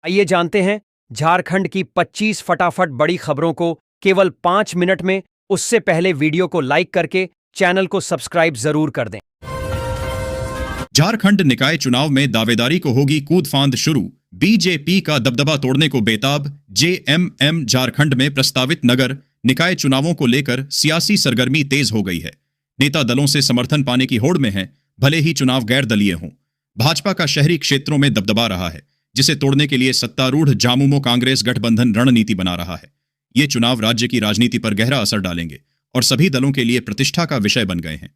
आइए जानते हैं झारखंड की 25 फटाफट बड़ी खबरों को केवल 5 मिनट में। उससे पहले वीडियो को लाइक करके चैनल को सब्सक्राइब जरूर कर दें। झारखंड निकाय चुनाव में दावेदारी को होगी कूदफांद शुरू। बीजेपी का दबदबा तोड़ने को बेताब जेएमएम। झारखंड में प्रस्तावित नगर निकाय चुनावों को लेकर सियासी सरगर्मी तेज हो गई है। नेता दलों से समर्थन पाने की होड़ में हैं, भले ही चुनाव गैर दलीय हों। भाजपा का शहरी क्षेत्रों में दबदबा रहा है, जिसे तोड़ने के लिए सत्तारूढ़ झामुमो कांग्रेस गठबंधन रणनीति बना रहा है। ये चुनाव राज्य की राजनीति पर गहरा असर डालेंगे और सभी दलों के लिए प्रतिष्ठा का विषय बन गए हैं।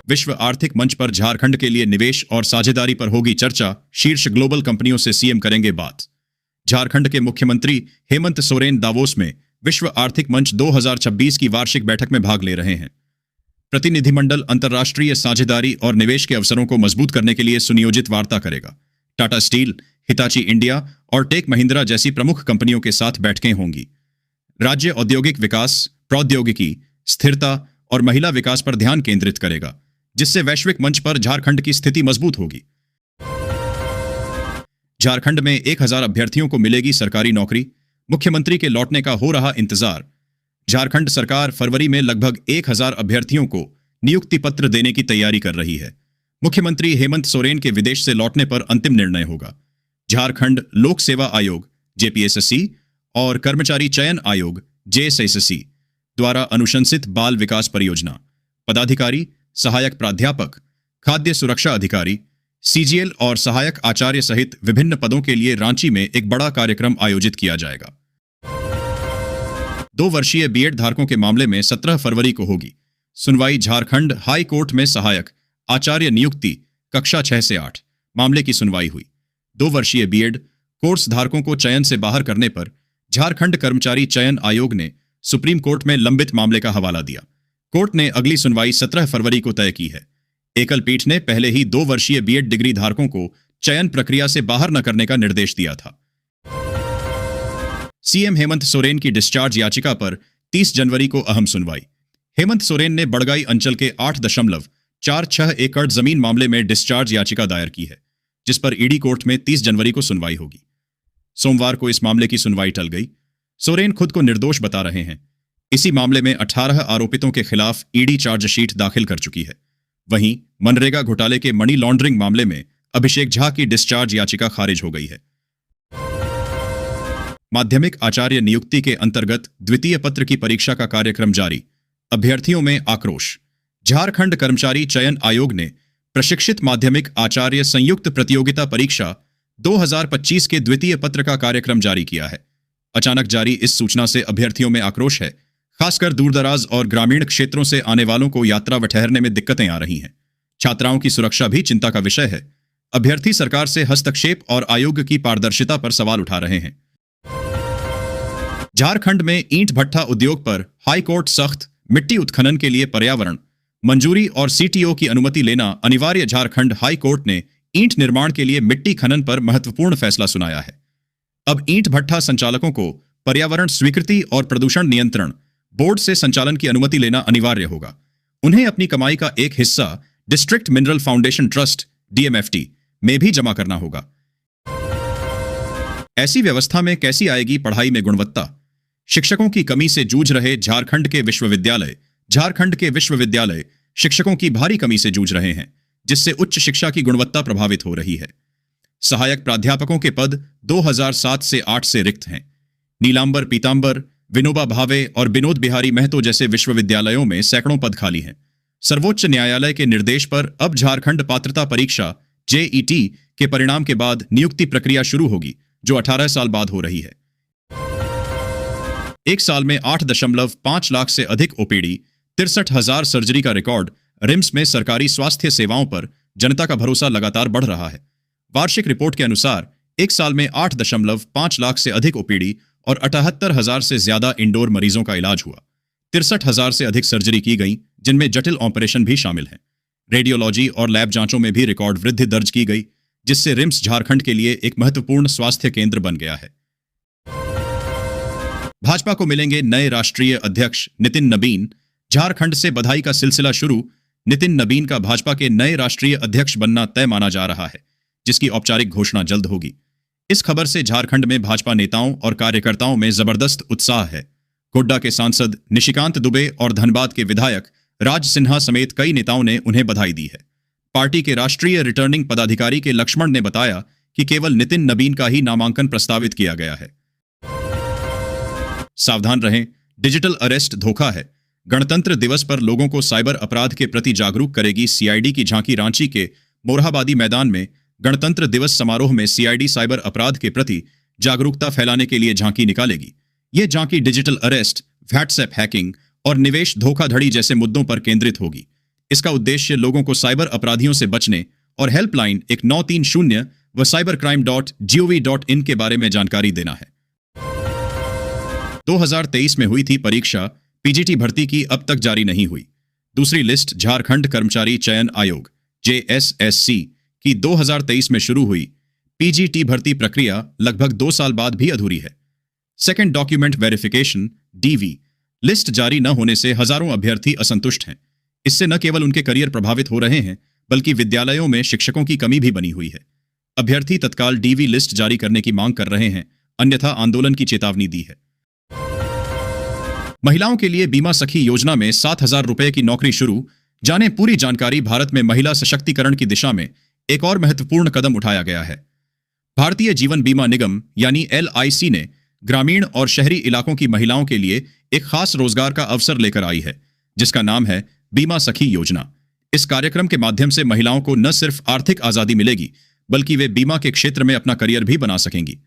विश्व आर्थिक मंच पर झारखंड के लिए निवेश और साझेदारी पर होगी चर्चा। शीर्ष ग्लोबल कंपनियों से सीएम करेंगे बात। झारखंड के मुख्यमंत्री हेमंत सोरेन दावोस में विश्व आर्थिक मंच 2026 की वार्षिक बैठक में भाग ले रहे हैं। प्रतिनिधिमंडल अंतर्राष्ट्रीय साझेदारी और निवेश के अवसरों को मजबूत करने के लिए सुनियोजित वार्ता करेगा। टाटा स्टील, हिताची इंडिया और टेक महिंद्रा जैसी प्रमुख कंपनियों के साथ बैठकें होंगी। राज्य औद्योगिक विकास, प्रौद्योगिकी, स्थिरता और महिला विकास पर ध्यान केंद्रित करेगा, जिससे वैश्विक मंच पर झारखंड की स्थिति मजबूत होगी। झारखंड में 1000 अभ्यर्थियों को मिलेगी सरकारी नौकरी। मुख्यमंत्री के लौटने का हो रहा इंतजार। झारखंड सरकार फरवरी में लगभग 1000 अभ्यर्थियों को नियुक्ति पत्र देने की तैयारी कर रही है। मुख्यमंत्री हेमंत सोरेन के विदेश से लौटने पर अंतिम निर्णय होगा। झारखंड लोक सेवा आयोग जेपीएसएससी और कर्मचारी चयन आयोग जेएसएससी द्वारा अनुशंसित बाल विकास परियोजना पदाधिकारी, सहायक प्राध्यापक, खाद्य सुरक्षा अधिकारी, सीजीएल और सहायक आचार्य सहित विभिन्न पदों के लिए रांची में एक बड़ा कार्यक्रम आयोजित किया जाएगा। 2 वर्षीय बीएड धारकों के मामले में 17 फरवरी को होगी सुनवाई। झारखंड हाई कोर्ट में सहायक आचार्य नियुक्ति कक्षा 6 से 8 मामले की सुनवाई हुई। 2 वर्षीय बीएड कोर्स धारकों को चयन से बाहर करने पर झारखंड कर्मचारी चयन आयोग ने सुप्रीम कोर्ट में लंबित मामले का हवाला दिया। कोर्ट ने अगली सुनवाई 17 फरवरी को तय की है। एकल पीठ ने पहले ही 2 वर्षीय बीएड डिग्री धारकों को चयन प्रक्रिया से बाहर न करने का निर्देश दिया था। सीएम हेमंत सोरेन की डिस्चार्ज याचिका पर 30 जनवरी को अहम सुनवाई। हेमंत सोरेन ने बड़गाई अंचल के 8.46 एकड़ जमीन मामले में डिस्चार्ज याचिका दायर की है, जिस पर ईडी कोर्ट में 30 जनवरी को सुनवाई होगी। सोमवार को इस मामले की सुनवाई टल गई। सोरेन खुद को निर्दोष बता रहे हैं। इसी मामले में 18 आरोपितों के खिलाफ ईडी चार्जशीट दाखिल कर चुकी है। वहीं मनरेगा घोटाले के मनी लॉन्ड्रिंग मामले में अभिषेक झा की डिस्चार्ज याचिका खारिज हो गई है। माध्यमिक आचार्य नियुक्ति के अंतर्गत द्वितीय पत्र की परीक्षा का कार्यक्रम जारी। अभ्यर्थियों में आक्रोश। झारखंड कर्मचारी चयन आयोग ने प्रशिक्षित माध्यमिक आचार्य संयुक्त प्रतियोगिता परीक्षा 2025 के द्वितीय पत्र का कार्यक्रम जारी किया है। अचानक जारी इस सूचना से अभ्यर्थियों में आक्रोश है। खासकर दूरदराज और ग्रामीण क्षेत्रों से आने वालों को यात्रा व ठहरने में दिक्कतें आ रही हैं। छात्राओं की सुरक्षा भी चिंता का विषय है। अभ्यर्थी सरकार से हस्तक्षेप और आयोग की पारदर्शिता पर सवाल उठा रहे हैं। झारखंड में ईंट भट्ठा उद्योग पर हाई कोर्ट सख्त। मिट्टी उत्खनन के लिए पर्यावरण मंजूरी और सीटीओ की अनुमति लेना अनिवार्य। झारखंड हाई कोर्ट ने ईंट निर्माण के लिए मिट्टी खनन पर महत्वपूर्ण फैसला सुनाया है। अब ईंट भट्ठा संचालकों को पर्यावरण स्वीकृति और प्रदूषण नियंत्रण बोर्ड से संचालन की अनुमति लेना अनिवार्य होगा। उन्हें अपनी कमाई का एक हिस्सा district mineral foundation trust DMFT में भी जमा करना होगा। ऐसी व्यवस्था में कैसी आएगी पढ़ाई में गुणवत्ता? शिक्षकों की कमी से जूझ रहे झारखंड के विश्वविद्यालय। झारखंड के विश्वविद्यालय शिक्षकों की भारी कमी से जूझ रहे हैं, जिससे उच्च शिक्षा की गुणवत्ता प्रभावित हो रही है। सहायक प्राध्यापकों के पद 2007 से 8 से रिक्त हैं। नीलांबर पीतांबर, विनोबा भावे और विनोद बिहारी महतो जैसे विश्वविद्यालयों में सैकड़ों पद खाली हैं। सर्वोच्च न्यायालय के निर्देश पर अब झारखंड पात्रता परीक्षा जेईटी के परिणाम के बाद नियुक्ति प्रक्रिया शुरू होगी, जो 18 साल बाद हो रही है। एक साल में 8.5 लाख से अधिक ओपीडी, 63,000 सर्जरी का रिकॉर्ड। रिम्स में सरकारी स्वास्थ्य सेवाओं पर जनता का भरोसा लगातार बढ़ रहा है। वार्षिक रिपोर्ट के अनुसार एक साल में 8.5 लाख से अधिक ओपीडी और 78,000 से ज्यादा इंडोर मरीजों का इलाज हुआ। 63,000 से अधिक सर्जरी की गई, जिनमें जटिल ऑपरेशन भी शामिल हैं। रेडियोलॉजी और लैब जांचों में भी रिकॉर्ड वृद्धि दर्ज की गई, जिससे रिम्स झारखंड के लिए एक महत्वपूर्ण स्वास्थ्य केंद्र बन गया है। भाजपा को मिलेंगे नए राष्ट्रीय अध्यक्ष नितिन नबीन। झारखंड से बधाई का सिलसिला शुरू। नितिन नबीन का भाजपा के नए राष्ट्रीय अध्यक्ष बनना तय माना जा रहा है। जिसकी औपचारिक घोषणा जल्द होगी। इस खबर से झारखंड में भाजपा नेताओं और कार्यकर्ताओं में जबरदस्त उत्साह है। गोड्डा के सांसद निशिकांत दुबे और धनबाद के विधायक राज सिन्हा समेत कई नेताओं ने उन्हें बधाई दी है। पार्टी के राष्ट्रीय रिटर्निंग पदाधिकारी के लक्ष्मण ने बताया कि केवल नितिन नबीन का ही नामांकन प्रस्तावित किया गया है। सावधान रहें, डिजिटल अरेस्ट धोखा है। गणतंत्र दिवस पर लोगों को साइबर अपराध के प्रति जागरूक करेगी सीआईडी की झांकी। रांची के मोरहाबादी मैदान में गणतंत्र दिवस समारोह में सीआईडी साइबर अपराध के प्रति जागरूकता फैलाने के लिए झांकी निकालेगी। यह झांकी डिजिटल अरेस्ट, व्हाट्सएप हैकिंग और निवेश धोखाधड़ी जैसे मुद्दों पर केंद्रित होगी। इसका उद्देश्य लोगों को साइबर अपराधियों से बचने और हेल्पलाइन 1930 व cybercrime.gov.in के बारे में जानकारी देना है। 2023 में हुई थी परीक्षा, पीजीटी भर्ती की अब तक जारी नहीं हुई। दूसरी लिस्ट झारखंड कर्मचारी चयन आयोग JSSC की 2023 में शुरू हुई पीजीटी भर्ती प्रक्रिया लगभग 2 साल बाद भी अधूरी है। Second document verification DV list जारी न होने से हजारों अभ्यर्थी असंतुष्ट हैं। इससे न केवल उनके करियर प्रभावित हो रहे हैं, बल्कि विद्यालयों में शिक्षकों की कमी भी बनी हुई है। अभ्यर्थी तत्काल DV लिस्ट जारी करने की मांग कर रहे हैं, अन्यथा आंदोलन की चेतावनी दी है। महिलाओं के लिए बीमा सखी योजना में 7,000 रुपए की नौकरी शुरू। जाने पूरी जानकारी। भारत में महिला सशक्तिकरण की दिशा में एक और महत्वपूर्ण कदम उठाया गया है। भारतीय जीवन बीमा निगम यानी LIC ने ग्रामीण और शहरी इलाकों की महिलाओं के लिए एक खास रोजगार का अवसर लेकर आई है, जिसका नाम है बीमा सखी योजना। इस कार्यक्रम के माध्यम से महिलाओं को न सिर्फ आर्थिक आजादी मिलेगी, बल्कि वे बीमा के क्षेत्र में अपना करियर भी बना सकेंगी।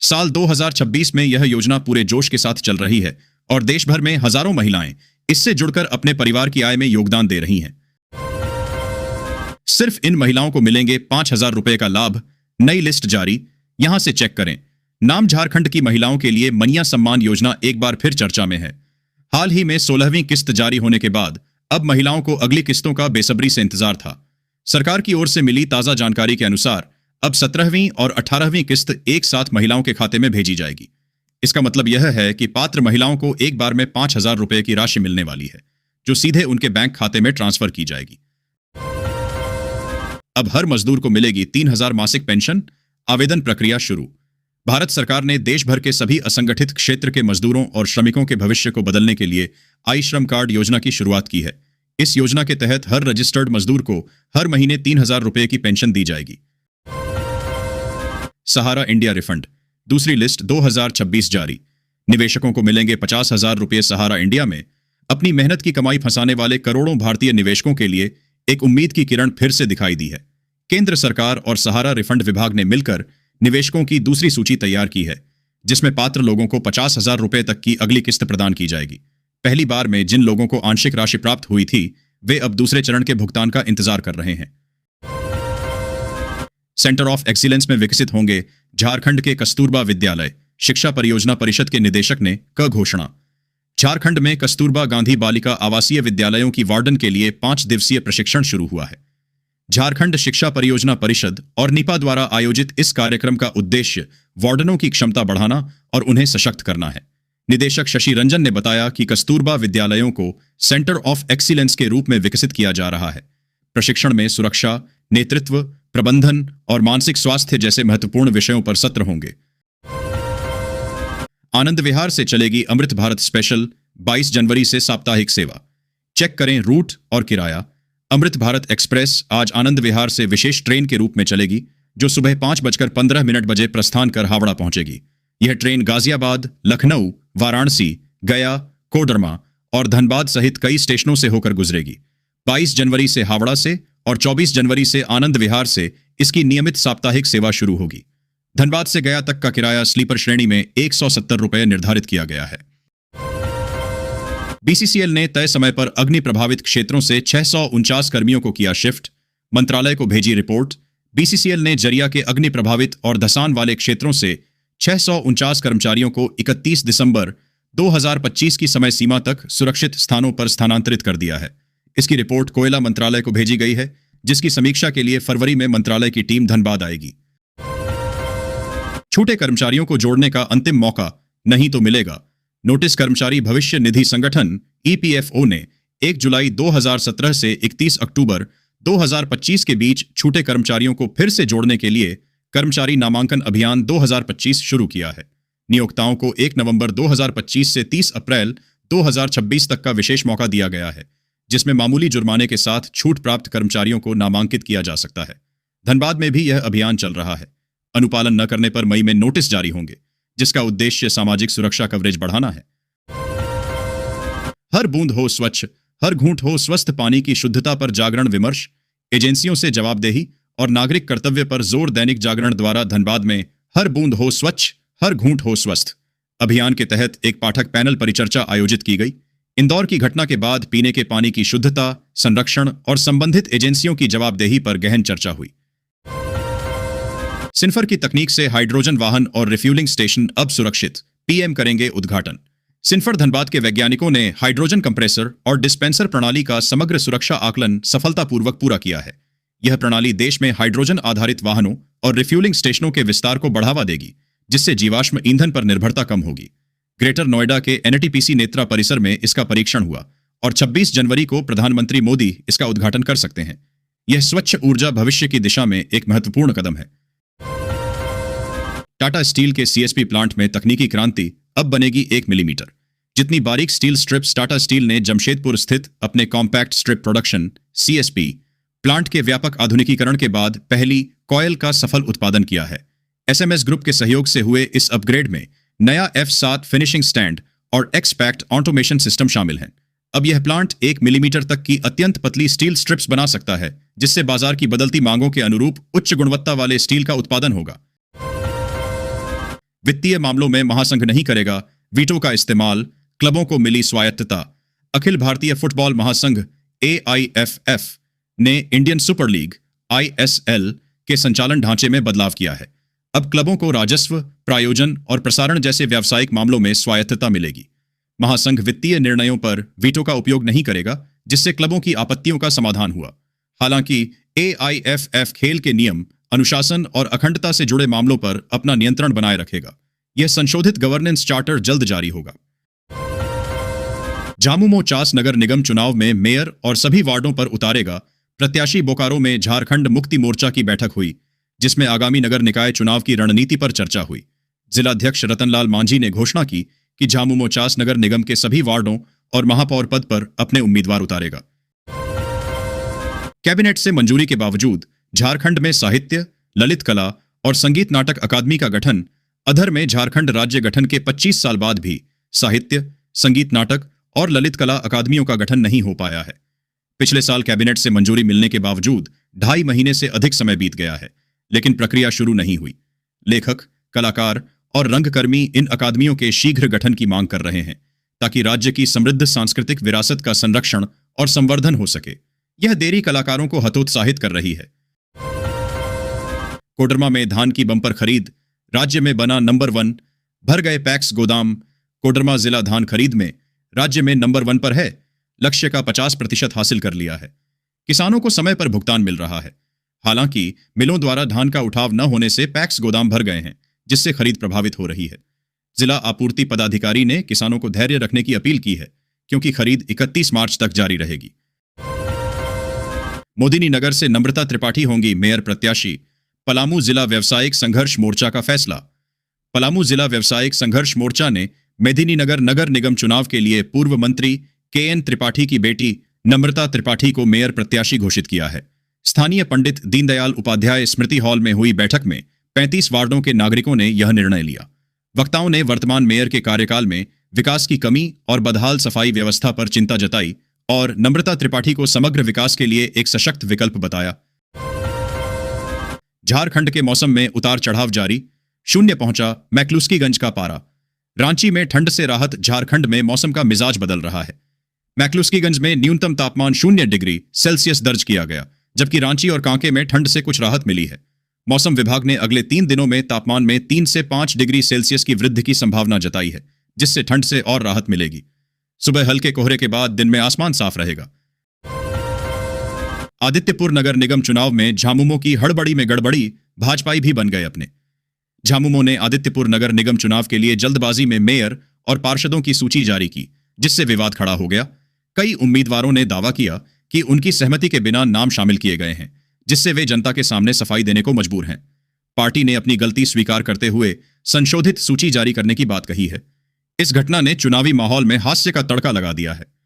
साल 2026 में यह योजना पूरे जोश के साथ चल रही है और देश भर में हजारों महिलाएं इससे जुड़कर अपने परिवार की आय में योगदान दे रही हैं। सिर्फ इन महिलाओं को मिलेंगे 5,000 रुपए का लाभ। नई लिस्ट जारी, यहां से चेक करें। नाम झारखंड की महिलाओं के लिए मनिया सम्मान योजना एक बार फिर चर्चा में है। हाल ही में 16वीं किस्त जारी होने के बाद अब महिलाओं को अगली किस्तों का बेसब्री से इंतजार था। सरकार की ओर से मिली ताजा जानकारी के अनुसार अब 17वीं और 18वीं किस्त एक साथ महिलाओं के खाते में भेजी जाएगी। इसका मतलब यह है कि पात्र महिलाओं को एक बार में 5,000 रुपए की राशि मिलने वाली है, जो सीधे उनके बैंक खाते में ट्रांसफर की जाएगी। अब हर मजदूर को मिलेगी 3,000 मासिक पेंशन। आवेदन प्रक्रिया शुरू। भारत सरकार ने देश भर के सभी असंगठित क्षेत्र के मजदूरों और श्रमिकों के भविष्य को बदलने के लिए आई श्रम कार्ड योजना की शुरुआत की है। इस योजना के तहत हर रजिस्टर्ड मजदूर को हर महीने 3,000 रुपए की पेंशन दी जाएगी। सहारा इंडिया रिफंड, दूसरी लिस्ट 2026 जारी। निवेशकों को मिलेंगे 50,000 रुपए। सहारा इंडिया में अपनी मेहनत की कमाई फंसाने वाले करोड़ों भारतीय निवेशकों के लिए एक उम्मीद की किरण फिर से दिखाई दी है। केंद्र सरकार और सहारा रिफंड विभाग ने मिलकर निवेशकों की दूसरी सूची तैयार की है, जिसमें पात्र लोगों को 50,000 रुपए तक की अगली किस्त प्रदान की जाएगी। पहली बार में जिन लोगों को आंशिक राशि प्राप्त हुई थी, वे अब दूसरे चरण के भुगतान का इंतजार कर रहे हैं। सेंटर ऑफ एक्सीलेंस में विकसित होंगे झारखंड के कस्तूरबा विद्यालय। शिक्षा परियोजना परिषद के निदेशक ने क घोषणा। झारखंड में कस्तूरबा गांधी बालिका आवासीय विद्यालयों की वार्डन के लिए 5 दिवसीय प्रशिक्षण शुरू हुआ है। झारखंड शिक्षा परियोजना परिषद और निपा द्वारा आयोजित इस कार्यक्रम का उद्देश्य वार्डनों की क्षमता बढ़ाना और उन्हें सशक्त करना है। निदेशक शशि रंजन ने बताया कि कस्तूरबा विद्यालयों को सेंटर ऑफ एक्सीलेंस के रूप में विकसित किया जा रहा है। प्रशिक्षण में सुरक्षा, नेतृत्व, प्रबंधन और मानसिक स्वास्थ्य जैसे महत्वपूर्ण विषयों पर सत्र होंगे। आनंद विहार से चलेगी अमृत भारत स्पेशल। 22 जनवरी से साप्ताहिक सेवा। चेक करें रूट और किराया। अमृत भारत एक्सप्रेस आज आनंद विहार से विशेष ट्रेन के रूप में चलेगी, जो सुबह 5:15 बजे प्रस्थान कर हावड़ा पहुंचेगी। यह ट्रेन गाजियाबाद, लखनऊ, वाराणसी, गया, कोडरमा और धनबाद सहित कई स्टेशनों से होकर गुजरेगी। 22 जनवरी से हावड़ा से और 24 जनवरी से आनंद विहार से इसकी नियमित साप्ताहिक सेवा शुरू होगी। धनबाद से गया तक का किराया स्लीपर श्रेणी में 170 रुपए निर्धारित किया गया है। BCCL ने तय समय पर अग्नि प्रभावित क्षेत्रों से 649 कर्मियों को किया शिफ्ट। मंत्रालय को भेजी रिपोर्ट। BCCL ने जरिया के अग्नि प्रभावित और धसान वाले क्षेत्रों से 649 कर्मचारियों को 31 दिसंबर 2025 की समय सीमा तक सुरक्षित स्थानों पर स्थानांतरित कर दिया है। इसकी रिपोर्ट कोयला मंत्रालय को भेजी गई है, जिसकी समीक्षा के लिए फरवरी में मंत्रालय की टीम धनबाद आएगी। छूटे कर्मचारियों को जोड़ने का अंतिम मौका नहीं तो मिलेगा। नोटिस कर्मचारी भविष्य निधि संगठन EPFO ने 1 जुलाई 2017 से 31 अक्टूबर 2025 के बीच छूटे कर्मचारियों को फिर से जोड़ने के लिए कर्मचारी नामांकन अभियान 2025 शुरू किया है। नियोक्ताओं को 1 नवंबर 2025 से 30 अप्रैल 2026 तक का विशेष मौका दिया गया है, जिसमें मामूली जुर्माने के साथ छूट प्राप्त कर्मचारियों को नामांकित किया जा सकता है। धनबाद में भी यह अभियान चल रहा है। अनुपालन न करने पर मई में नोटिस जारी होंगे, जिसका उद्देश्य सामाजिक सुरक्षा कवरेज बढ़ाना है। हर बूंद हो स्वच्छ, हर घूंट हो स्वस्थ पानी की शुद्धता पर जागरण विमर्श, एजेंसियों से जवाबदेही और नागरिक कर्तव्य पर जोर। दैनिक जागरण द्वारा धनबाद में हर बूंद हो स्वच्छ, हर घूंट हो स्वस्थ अभियान के तहत एक पाठक पैनल परिचर्चा आयोजित की गई। इंदौर की घटना के बाद पीने के पानी की शुद्धता, संरक्षण और संबंधित एजेंसियों की जवाबदेही पर गहन चर्चा हुई। सिन्फर की तकनीक से हाइड्रोजन वाहन और रिफ्यूलिंग स्टेशन अब सुरक्षित, पीएम करेंगे उद्घाटन। सिन्फर धनबाद के वैज्ञानिकों ने हाइड्रोजन कंप्रेसर और डिस्पेंसर प्रणाली का समग्र सुरक्षा आकलन सफलतापूर्वक पूरा किया है। यह प्रणाली देश में हाइड्रोजन आधारित वाहनों और रिफ्यूलिंग स्टेशनों के विस्तार को बढ़ावा देगी, जिससे जीवाश्म ईंधन पर निर्भरता कम होगी। ग्रेटर नोएडा के एनटीपीसी नेत्रा परिसर में इसका परीक्षण हुआ और 26 जनवरी को प्रधानमंत्री मोदी इसका उद्घाटन कर सकते हैं। यह स्वच्छ ऊर्जा भविष्य की दिशा में एक महत्वपूर्ण कदम है। टाटा स्टील के सीएसपी प्लांट में तकनीकी क्रांति, अब बनेगी 1 मिलीमीटर जितनी बारीक स्टील स्ट्रिप्स। टाटा स्टील ने जमशेदपुर स्थित अपने compact strip production CSP plant के व्यापक आधुनिकीकरण के बाद पहली कॉयल का सफल उत्पादन किया है। एसएमएस ग्रुप के सहयोग से हुए इस अपग्रेड में नया F7 फिनिशिंग स्टैंड और एक्सपैक्ट ऑटोमेशन सिस्टम शामिल हैं। अब यह प्लांट 1 मिलीमीटर तक की अत्यंत पतली स्टील स्ट्रिप्स बना सकता है, जिससे बाजार की बदलती मांगों के अनुरूप उच्च गुणवत्ता वाले स्टील का उत्पादन होगा। वित्तीय मामलों में महासंघ नहीं करेगा वीटो का इस्तेमाल, क्लबों को मिली स्वायत्तता। अखिल भारतीय फुटबॉल महासंघ AIFF ने इंडियन सुपर लीग ISL के संचालन ढांचे में बदलाव किया है। अब क्लबों को राजस्व, प्रायोजन और प्रसारण जैसे व्यावसायिक मामलों में स्वायत्तता मिलेगी। महासंघ वित्तीय निर्णयों पर वीटो का उपयोग नहीं करेगा, जिससे क्लबों की आपत्तियों का समाधान हुआ। हालांकि AIFF खेल के नियम, अनुशासन और अखंडता से जुड़े मामलों पर अपना नियंत्रण बनाए रखेगा। यह संशोधित गवर्नेंस चार्टर जल्द जारी होगा। झामुमो चास नगर निगम चुनाव में मेयर और सभी वार्डों पर उतारेगा प्रत्याशी। बोकारो में झारखंड मुक्ति मोर्चा की बैठक हुई, जिसमें आगामी नगर निकाय चुनाव की रणनीति पर चर्चा हुई। जिलाध्यक्ष रतनलाल मांझी ने घोषणा की कि झामुमो चास नगर निगम के सभी वार्डों और महापौर पद पर अपने उम्मीदवार उतारेगा। कैबिनेट से मंजूरी के बावजूद झारखंड में साहित्य, ललित कला और संगीत नाटक अकादमी का गठन। अधर में झारखंड राज्य गठन के 25 साल बाद भी साहित्य, संगीत नाटक और ललित कला अकादमियों का गठन नहीं हो पाया है। पिछले साल कैबिनेट से मंजूरी मिलने के बावजूद 2.5 महीने से अधिक समय बीत गया है, लेकिन प्रक्रिया शुरू नहीं हुई। लेखक, कलाकार और रंगकर्मी इन अकादमियों के शीघ्र गठन की मांग कर रहे हैं, ताकि राज्य की समृद्ध सांस्कृतिक विरासत का संरक्षण और संवर्धन हो सके। यह देरी कलाकारों को हतोत्साहित कर रही है। कोडरमा में धान की बंपर खरीद, राज्य में बना नंबर 1। भर गए पैक्स गोदाम। कोडरमा जिला धान खरीद में राज्य में नंबर 1 पर है। लक्ष्य का 50% हासिल कर लिया है। किसानों को समय पर भुगतान मिल रहा है। हालांकि मिलों द्वारा धान का उठाव न होने से पैक्स गोदाम भर गए हैं, जिससे खरीद प्रभावित हो रही है। जिला आपूर्ति पदाधिकारी ने किसानों को धैर्य रखने की अपील की है, क्योंकि खरीद 31 मार्च तक जारी रहेगी। मोदिनी नगर से नम्रता त्रिपाठी होंगी मेयर प्रत्याशी। पलामू जिला व्यवसायिक संघर्ष मोर्चा का फैसला। पलामू जिला व्यवसायिक संघर्ष मोर्चा ने मेदिनीनगर नगर निगम चुनाव के लिए पूर्व मंत्री KN त्रिपाठी की बेटी नम्रता त्रिपाठी को मेयर प्रत्याशी घोषित किया है। स्थानीय पंडित दीनदयाल उपाध्याय स्मृति हॉल में हुई बैठक में 35 वार्डों के नागरिकों ने यह निर्णय लिया। वक्ताओं ने वर्तमान मेयर के कार्यकाल में विकास की कमी और बदहाल सफाई व्यवस्था पर चिंता जताई और नम्रता त्रिपाठी को समग्र विकास के लिए एक सशक्त विकल्प बताया। झारखंड के मौसम में उतार चढ़ाव जारी। 0 पहुंचा मैक्लुस्कीगंज का पारा। रांची में ठंड से राहत। झारखंड में मौसम का मिजाज बदल रहा है। मैक्लुस्कीगंज में न्यूनतम तापमान 0 डिग्री सेल्सियस दर्ज किया गया, जबकि रांची और कांके में ठंड से कुछ राहत मिली है। मौसम विभाग ने अगले 3 दिनों में तापमान में 3 से 5 डिग्री सेल्सियस की वृद्धि की संभावना जताई है, जिससे ठंड से और राहत मिलेगी। सुबह हल्के कोहरे के बाद दिन में आसमान साफ रहेगा। आदित्यपुर नगर निगम चुनाव में झामुमो की हड़बड़ी में गड़बड़ी। भाजपाई भी बन गए अपने। झामुमो ने आदित्यपुर नगर निगम चुनाव के लिए जल्दबाजी में मेयर और पार्षदों की सूची जारी की, जिससे विवाद खड़ा हो गया। कई उम्मीदवारों ने दावा किया कि उनकी सहमति के बिना नाम शामिल किए गए हैं, जिससे वे जनता के सामने सफाई देने को मजबूर हैं। पार्टी ने अपनी गलती स्वीकार करते हुए संशोधित सूची जारी करने की बात कही है। इस घटना ने चुनावी माहौल में हास्य का तड़का लगा दिया है।